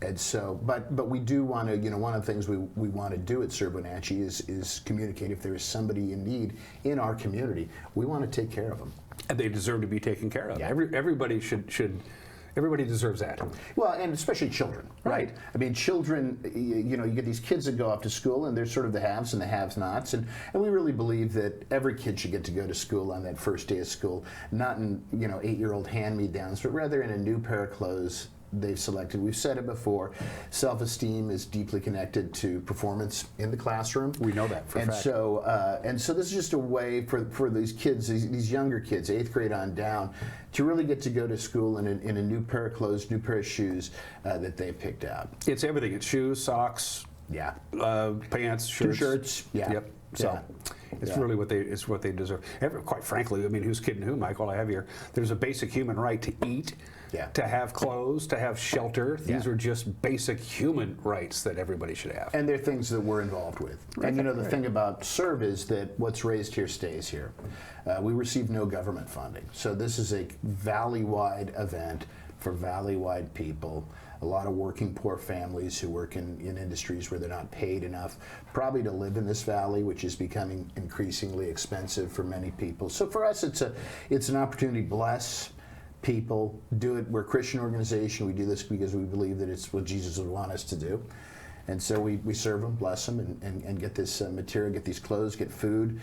And so, but we do want to, one of the things we want to do at Serve Wenatchee is communicate if there is somebody in need in our community. We want to take care of them. And they deserve to be taken care of. Yeah. Everybody everybody deserves that. Well, and especially children, right? I mean, children, you get these kids that go off to school, and they're sort of the haves and the have-nots, and we really believe that every kid should get to go to school on that first day of school, not in, 8-year-old hand-me-downs, but rather in a new pair of clothes they've selected. We've said it before, self-esteem is deeply connected to performance in the classroom. We know that for a fact. So this is just a way for these kids, these younger kids, 8th grade on down, to really get to go to school in a new pair of clothes, new pair of shoes that they've picked out. It's everything. It's shoes, socks, pants, shirts. 2 shirts. Yeah. Yep. So it's really what they deserve. Quite frankly, I mean, who's kidding who, Michael? I have here. There's a basic human right to eat, to have clothes, to have shelter. These are just basic human rights that everybody should have. And they're things that we're involved with. And the thing about Serve is that what's raised here stays here. We receive no government funding. So this is a valley-wide event for valley-wide people. A lot of working poor families who work in industries where they're not paid enough probably to live in this valley, which is becoming increasingly expensive for many people. So for us, it's an opportunity to bless people, do it. We're a Christian organization. We do this because we believe that it's what Jesus would want us to do. And so we serve them, bless them, and get this material, get these clothes, get food,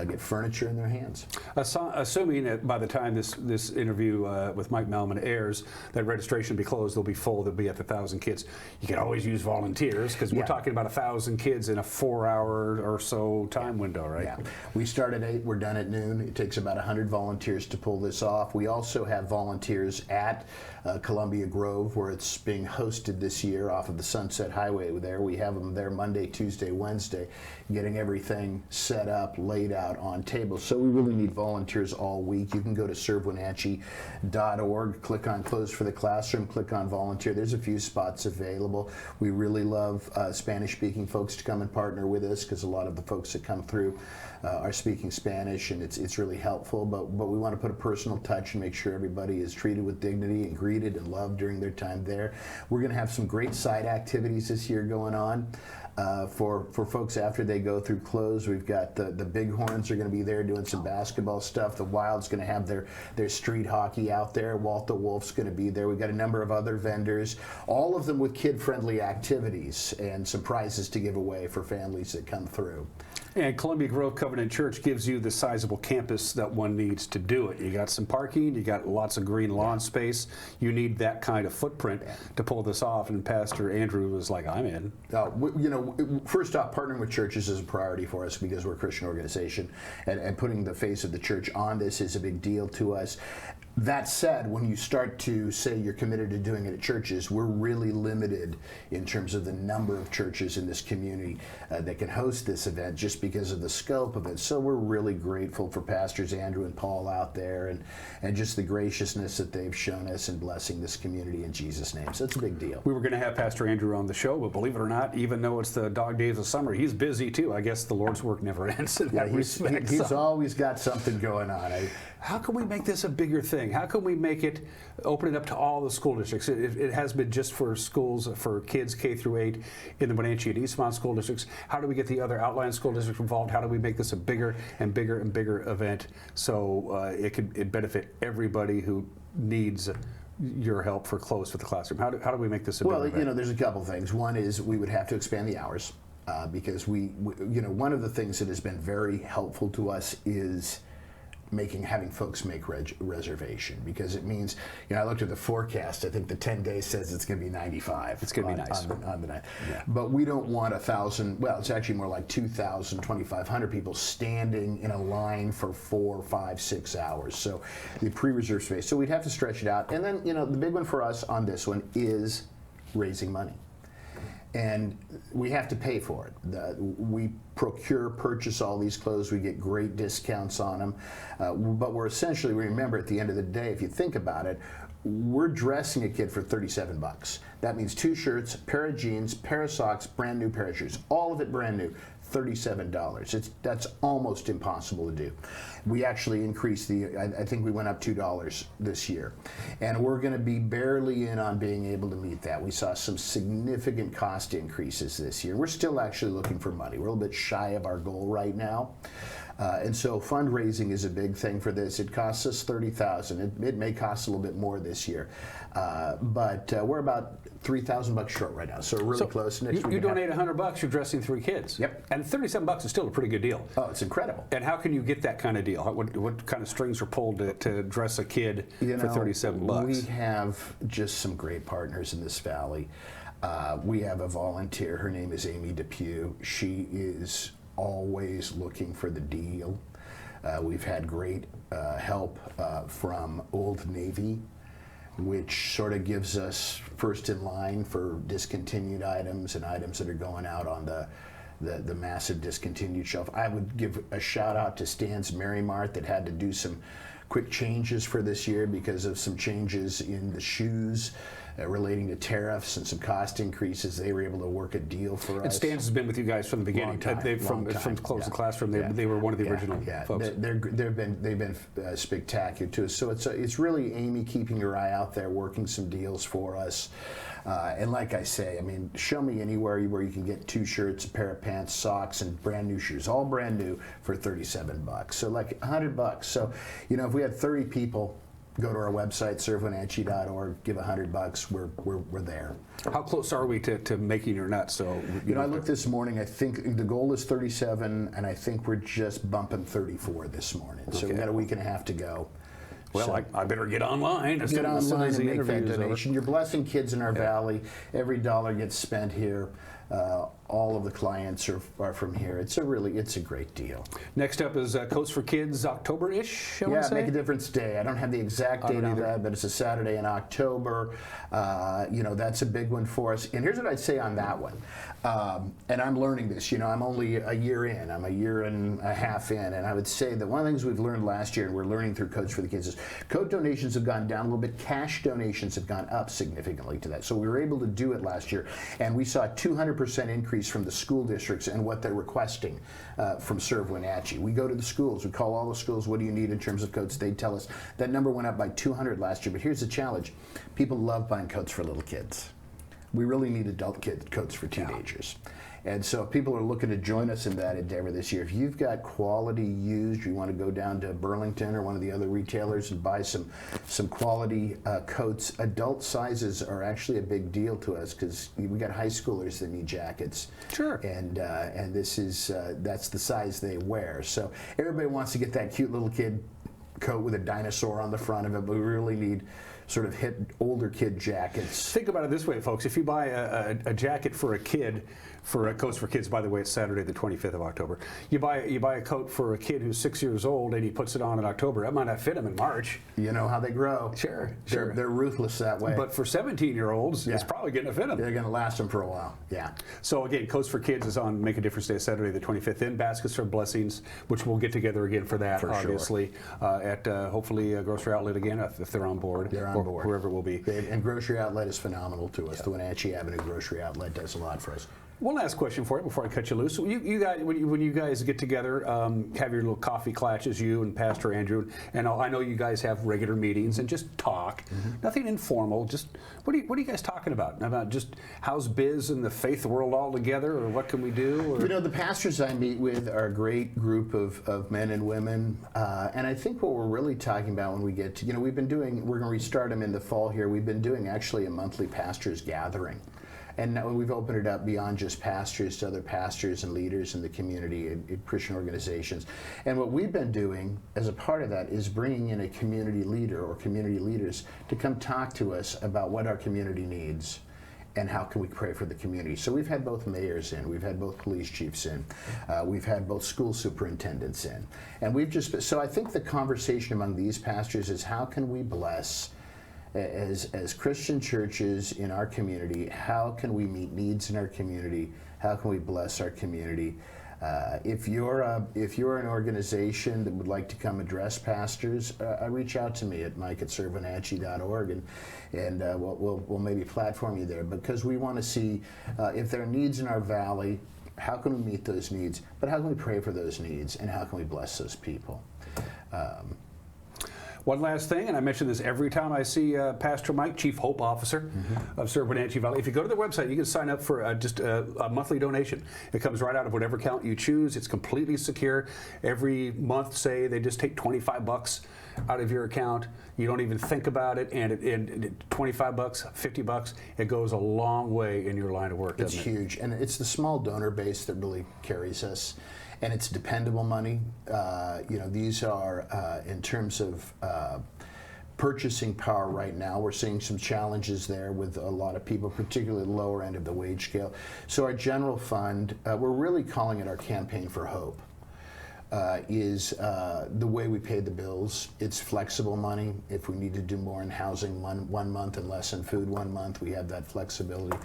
get furniture in their hands. Assuming that by the time this interview with Mike Melman airs, that registration will be closed, they'll be full, they'll be at the 1,000 kids. You can always use volunteers, because we're talking about 1,000 kids in a 4-hour or so time window, right? Yeah. We start at 8, we're done at noon. It takes about 100 volunteers to pull this off. We also have volunteers at Columbia Grove, where it's being hosted this year off of the Sunset Highway there. We have them there Monday, Tuesday, Wednesday, getting everything set up, laid out on tables. So we really need volunteers all week. You can go to servewenatchee.org, click on Close for the Classroom, click on Volunteer. There's a few spots available. We really love Spanish-speaking folks to come and partner with us, because a lot of the folks that come through are speaking Spanish, and it's really helpful. But we want to put a personal touch and make sure everybody is treated with dignity and greeted and loved during their time there. We're going to have some great side activities this year going on. For folks after they go through close. We've got the Bighorns are going to be there doing some basketball stuff. The Wild's going to have their street hockey out there. Walt the Wolf's going to be there. We've got a number of other vendors, all of them with kid-friendly activities and some prizes to give away for families that come through. And Columbia Grove Covenant Church gives you the sizable campus that one needs to do it. You got some parking, you got lots of green lawn space. You need that kind of footprint to pull this off. And Pastor Andrew was like, I'm in. First off, partnering with churches is a priority for us because we're a Christian organization, and putting the face of the church on this is a big deal to us. That said, when you start to say you're committed to doing it at churches, we're really limited in terms of the number of churches in this community that can host this event just because of the scope of it. So we're really grateful for Pastors Andrew and Paul out there and just the graciousness that they've shown us in blessing this community in Jesus' name. So it's a big deal. We were going to have Pastor Andrew on the show, but believe it or not, even though it's the dog days of summer, he's busy too. I guess the Lord's work never ends in that respect. He's always got something going on. How can we make this a bigger thing? How can we make it, open it up to all the school districts? It has been just for schools, for kids K through 8 in the Wenatchee and Eastmont school districts. How do we get the other outlying school districts involved? How do we make this a bigger and bigger and bigger event so it benefit everybody who needs your help for Close for the Classroom? How do we make this a bigger event? Well, there's a couple things. One is we would have to expand the hours because we one of the things that has been very helpful to us is having folks make reservation, because it means, I looked at the forecast. I think the 10 days says it's going to be 95. It's going to be nice on the night. Yeah. But we don't want 1,000. Well, it's actually more like 2,000, 2,500 people standing in a line for 4, 5, 6 hours. So the pre-reserved space. So we'd have to stretch it out. And then the big one for us on this one is raising money. And we have to pay for it. We purchase all these clothes. We get great discounts on them. But we're essentially, remember, at the end of the day, if you think about it, we're dressing a kid for $37. That means 2 shirts, pair of jeans, pair of socks, brand new pair of shoes. All of it brand new. $37. That's almost impossible to do. We actually increased I think we went up $2 this year. And we're going to be barely in on being able to meet that. We saw some significant cost increases this year. We're still actually looking for money. We're a little bit shy of our goal right now. And so fundraising is a big thing for this. It costs us $30,000. It may cost a little bit more this year, but we're about $3,000 short right now. So we're really close. Next you donate $100, you're dressing 3 kids. Yep. And $37 is still a pretty good deal. Oh, it's incredible. And how can you get that kind of deal? What kind of strings are pulled to dress a kid for $37? We have just some great partners in this valley. We have a volunteer. Her name is Amy Depew. She is always looking for the deal. We've had great help from Old Navy, which sort of gives us first in line for discontinued items and items that are going out on the massive discontinued shelf. I would give a shout out to Stan's Mary Mart that had to do some quick changes for this year because of some changes in the shoes relating to tariffs and some cost increases. They were able to work a deal for us. And Stan's has been with you guys from the beginning. From Close the Classroom, they were one of the original folks. They've been spectacular to us. So it's really Amy keeping her eye out there, working some deals for us. And like I say, I mean, show me anywhere where you can get 2 shirts, a pair of pants, socks, and brand new shoes, all brand new for $37. So like $100. So, you know, if we had 30 people go to our website, servewenatchee.org, give $100, we're there. How close are we to making your nut? So you know, I looked this morning. I think the goal is 37, and I think we're just bumping 34 this morning. So we've got a week and a half to go. Well, so I better get online. Get online and make that donation. You're blessing kids in our valley. Every dollar gets spent here. All of the clients are from here. It's a great deal. Next up is Coats for Kids, October-ish, Yeah, Make a Difference Day. I don't have the exact date on that, but it's a Saturday in October. You know, that's a big one for us. And here's what I'd say on that one. And I'm learning this. You know, I'm only a year in. I'm a year and a half in. And I would say that one of the things we've learned last year, and we're learning through Coats for the Kids, is coat donations have gone down a little bit. Cash donations have gone up significantly to that. So we were able to do it last year. And we saw a 200% increase from the school districts and what they're requesting from Serve Wenatchee. We go to the schools. We call all the schools, what do you need in terms of coats? They tell us. That number went up by 200 last year. But here's the challenge. People love buying coats for little kids. We really need adult coats for teenagers. And so if people are looking to join us in that endeavor this year, if you've got quality used, you want to go down to Burlington or one of the other retailers and buy some quality coats. Adult sizes are actually a big deal to us because we got high schoolers that need jackets. Sure. And this is that's the size they wear. So everybody wants to get that cute little kid coat with a dinosaur on the front of it, but we really need sort of hit older kid jackets. Think about it this way, folks. If you buy a jacket for a kid, for Coats for Kids, by the way, it's Saturday the 25th of October. You buy a coat for a kid who's 6 years old and he puts it on in October. That might not fit him in March. You know how they grow. Sure. They're ruthless that way. But for 17-year-olds, it's probably going to fit them. They're going to last them for a while. Yeah. So again, Coats for Kids is on Make a Difference Day, Saturday the 25th, in Baskets for Blessings, which we'll get together again for that, obviously, at hopefully a grocery outlet again if they're on board. They're on board. Whoever it will be. And Grocery Outlet is phenomenal to us. The Wenatchee Avenue Grocery Outlet does a lot for us. One last question for you before I cut you loose. You guys, when you guys get together, have your little coffee clatches, you and Pastor Andrew, and I know you guys have regular meetings and just talk. Nothing informal. Just what are you guys talking about? About just how's biz and the faith world all together, or what can we do? Or? You know, the pastors I meet with are a great group of men and women, and I think what we're really talking about when we get to, we're going to restart them in the fall here. We've been doing actually a monthly pastors gathering. And now we've opened it up beyond just pastors to other pastors and leaders in the community, in Christian organizations. And what we've been doing as a part of that is bringing in a community leader or community leaders to come talk to us about what our community needs and how can we pray for the community. So we've had both mayors in, we've had both police chiefs in, we've had both school superintendents in. And so I think the conversation among these pastors is how can we bless as Christian churches in our community, how can we meet needs in our community? How can we bless our community? If you're an organization that would like to come address pastors, reach out to me at mike@servewenatchee.org, and we'll maybe platform you there, because we want to see if there are needs in our valley. How can we meet those needs? But how can we pray for those needs, and how can we bless those people? One last thing, and I mention this every time I see Pastor Mike, Chief Hope Officer of Serve Wenatchee Valley. If you go to the website, you can sign up for just a monthly donation. It comes right out of whatever account you choose. It's completely secure. Every month, say, they just take $25 out of your account. You don't even think about it, and $25, $50, it goes a long way in your line of work, doesn't it? It's huge, and it's the small donor base that really carries us. And it's dependable money. You know, these are, in terms of purchasing power right now, we're seeing some challenges there with a lot of people, particularly the lower end of the wage scale. So our general fund, we're really calling it our Campaign for Hope, is the way we pay the bills. It's flexible money. If we need to do more in housing one month and less in food one month, we have that flexibility.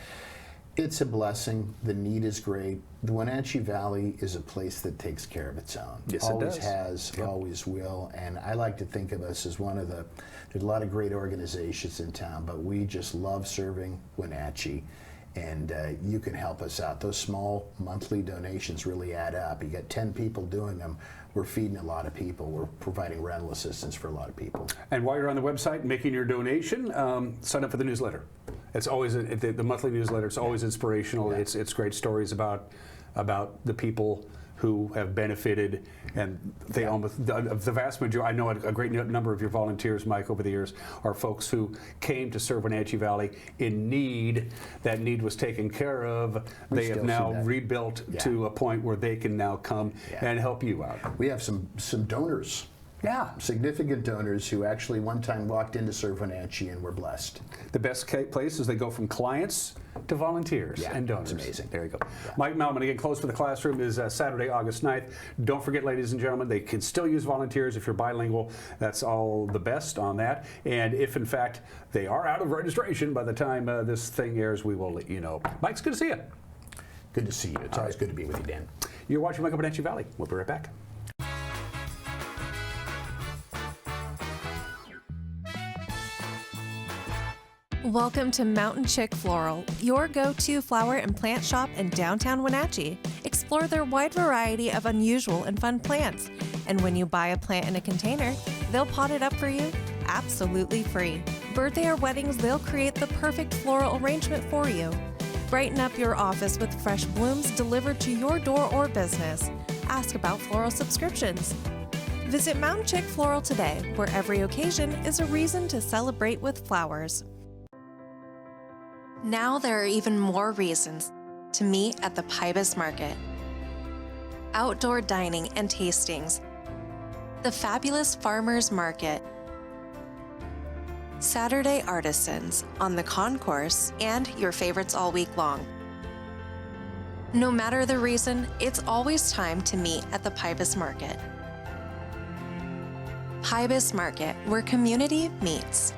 It's a blessing. The need is great. The Wenatchee Valley is a place that takes care of its own. Yes, always it does. Has, always will. And I like to think of us as one of the, there's a lot of great organizations in town, but we just love serving Wenatchee. And you can help us out. Those small monthly donations really add up. You get 10 people doing them. We're feeding a lot of people. We're providing rental assistance for a lot of people. And while you're on the website making your donation, sign up for the newsletter. It's always the monthly newsletter. It's always inspirational. Yeah. It's great stories about the people who have benefited, and they almost the vast majority. I know a great number of your volunteers, Mike, over the years are folks who came to serve Wenatchee Valley in need. That need was taken care of. They have now rebuilt to a point where they can now come and help you out. We have some donors. Yeah, significant donors who actually one time walked in to serve Wenatchee and were blessed. The best place is they go from clients to volunteers and donors. It's amazing. There you go. Yeah. Mike Melman, again, Close for the Classroom is Saturday, August 9th. Don't forget, ladies and gentlemen, they can still use volunteers if you're bilingual. That's all the best on that. And if, in fact, they are out of registration by the time this thing airs, we will let you know. Mike, it's good to see you. Good to see you. It's always good to be with you, Dan. You're watching Wake Up Wenatchee Valley. We'll be right back. Welcome to Mountain Chick Floral, your go-to flower and plant shop in downtown Wenatchee. Explore their wide variety of unusual and fun plants. And when you buy a plant in a container, they'll pot it up for you absolutely free. Birthday or weddings, they'll create the perfect floral arrangement for you. Brighten up your office with fresh blooms delivered to your door or business. Ask about floral subscriptions. Visit Mountain Chick Floral today, where every occasion is a reason to celebrate with flowers. Now there are even more reasons to meet at the Pybus Market. Outdoor dining and tastings, the fabulous Farmers Market, Saturday artisans on the concourse, and your favorites all week long. No matter the reason, it's always time to meet at the Pybus Market. Pybus Market, where community meets.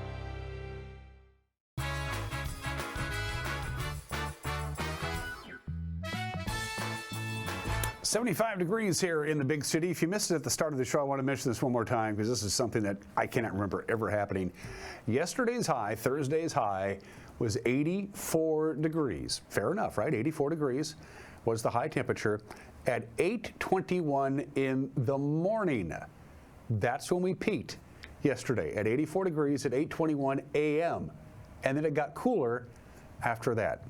75 degrees here in the big city. If you missed it at the start of the show, I want to mention this one more time because this is something that I cannot remember ever happening. Yesterday's high, Thursday's high, was 84 degrees. Fair enough, right? 84 degrees was the high temperature at 8:21 in the morning. That's when we peaked yesterday at 84 degrees at 8:21 a.m. And then it got cooler after that.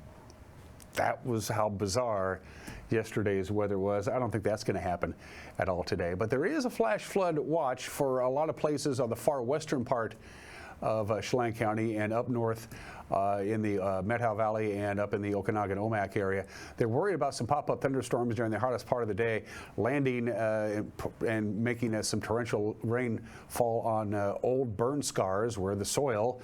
That was how bizarre yesterday's weather was. I don't think that's going to happen at all today. But there is a flash flood watch for a lot of places on the far western part of Chelan County and up north in the Methow Valley and up in the Okanagan-Omak area. They're worried about some pop-up thunderstorms during the hottest part of the day, landing and making some torrential rainfall on old burn scars where the soil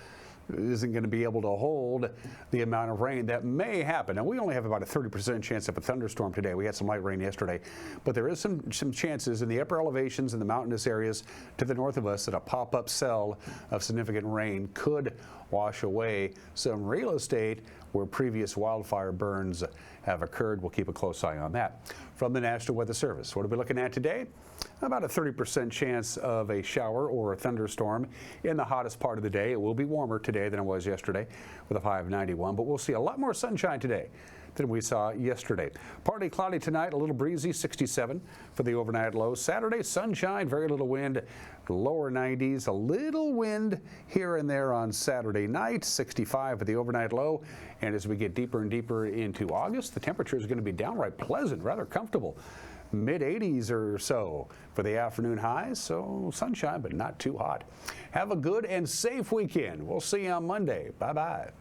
isn't going to be able to hold the amount of rain that may happen. Now, we only have about a 30% chance of a thunderstorm today. We had some light rain yesterday, but there is some chances in the upper elevations in the mountainous areas to the north of us that a pop-up cell of significant rain could wash away some real estate where previous wildfire burns have occurred. We'll keep a close eye on that. From the National Weather Service, what are we looking at today? About a 30% chance of a shower or a thunderstorm in the hottest part of the day. It will be warmer today than it was yesterday with a high of 91, but we'll see a lot more sunshine today. than we saw yesterday. Partly cloudy tonight, a little breezy, 67 for the overnight low. Saturday, sunshine, very little wind, lower 90s, a little wind here and there on Saturday night, 65 for the overnight low. And as we get deeper and deeper into August, the temperature is going to be downright pleasant, rather comfortable. Mid-80s or so for the afternoon highs, so sunshine, but not too hot. Have a good and safe weekend. We'll see you on Monday. Bye-bye.